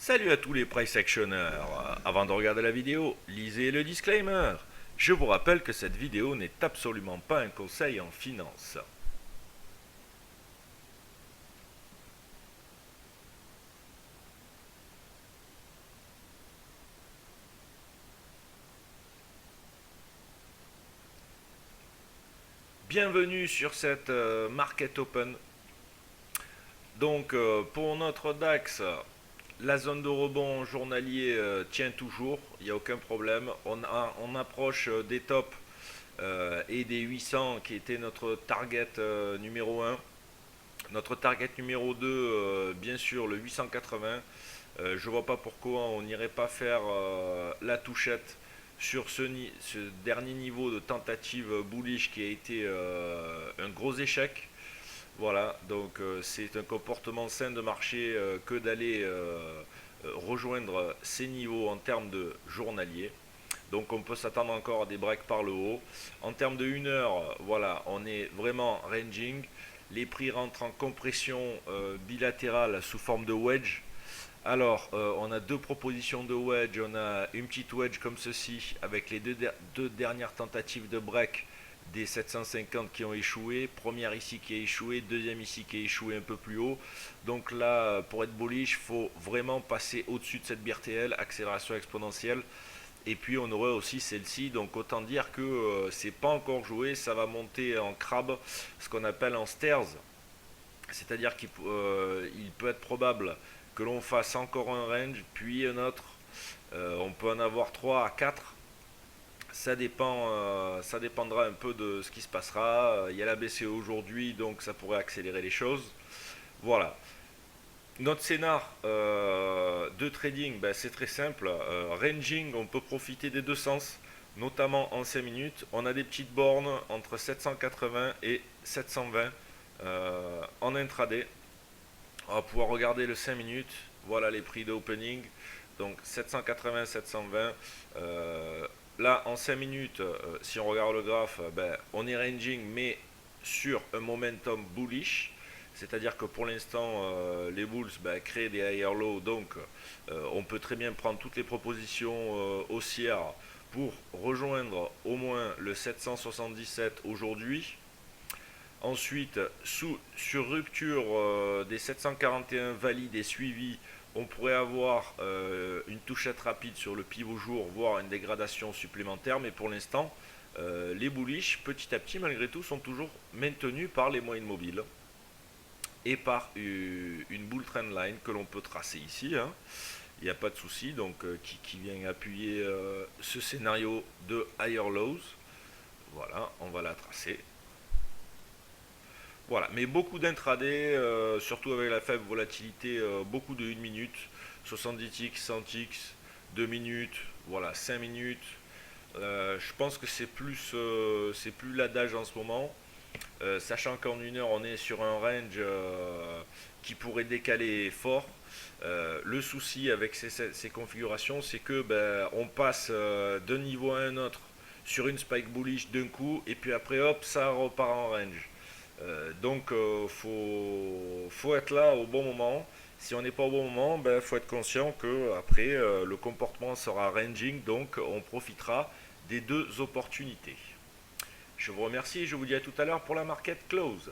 Salut à tous les price actionneurs. Avant de regarder la vidéo, lisez le disclaimer. Je vous rappelle que cette vidéo n'est absolument pas un conseil en finance. Bienvenue sur cette Market Open. Donc pour notre DAX, la zone de rebond journalier tient toujours, il n'y a aucun problème. On approche des tops et des 800 qui était notre target numéro 1. Notre target numéro 2, bien sûr, le 880. Je vois pas pourquoi on n'irait pas faire la touchette sur ce dernier niveau de tentative bullish qui a été un gros échec. Voilà, donc c'est un comportement sain de marché que d'aller rejoindre ces niveaux en termes de journalier. Donc on peut s'attendre encore à des breaks par le haut. En termes de 1 heure, voilà, on est vraiment ranging. Les prix rentrent en compression bilatérale sous forme de wedge. Alors, on a deux propositions de wedge. On a une petite wedge comme ceci, avec les deux dernières tentatives de break des 750 qui ont échoué. Première ici qui a échoué, deuxième ici qui a échoué un peu plus haut. Donc là, pour être bullish, il faut vraiment passer au-dessus de cette BRTL, accélération exponentielle. Et puis on aurait aussi celle-ci, donc autant dire que c'est pas encore joué, ça va monter en crabe, ce qu'on appelle en stairs. C'est-à-dire qu'il peut être probable que l'on fasse encore un range, puis un autre. On peut en avoir 3 à 4. Ça dépendra un peu de ce qui se passera. Il y a la BCE aujourd'hui, donc ça pourrait accélérer les choses. Voilà. Notre scénar de trading, ben, c'est très simple. Ranging, on peut profiter des deux sens, notamment en 5 minutes. On a des petites bornes entre 780 et 720 en intraday. On va pouvoir regarder le 5 minutes. Voilà les prix d'opening. Donc 780, 720. Là, en 5 minutes, si on regarde le graphe, ben, on est ranging, mais sur un momentum bullish. C'est-à-dire que pour l'instant, les bulls créent des higher low, donc on peut très bien prendre toutes les propositions haussières pour rejoindre au moins le 777 aujourd'hui. Ensuite, sur rupture des 741 valides et suivis, on pourrait avoir une touchette rapide sur le pivot jour, voire une dégradation supplémentaire, mais pour l'instant, les bullish, petit à petit, malgré tout, sont toujours maintenus par les moyennes mobiles et par une bull trend line que l'on peut tracer ici, hein. Il n'y a pas de souci, donc qui vient appuyer ce scénario de higher lows. Voilà, on va la tracer. Voilà, mais beaucoup d'intraday, surtout avec la faible volatilité, beaucoup de 1 minute, 70 ticks, 100 ticks, 2 minutes, voilà, 5 minutes. Je pense que c'est plus l'adage en ce moment. Sachant qu'en 1 heure on est sur un range qui pourrait décaler fort. Le souci avec ces configurations, c'est que on passe d'un niveau à un autre sur une spike bullish d'un coup, et puis après hop, ça repart en range. Donc faut être là au bon moment. Si on n'est pas au bon moment, faut être conscient que après le comportement sera ranging, donc on profitera des deux opportunités. Je vous remercie et je vous dis à tout à l'heure pour la market close.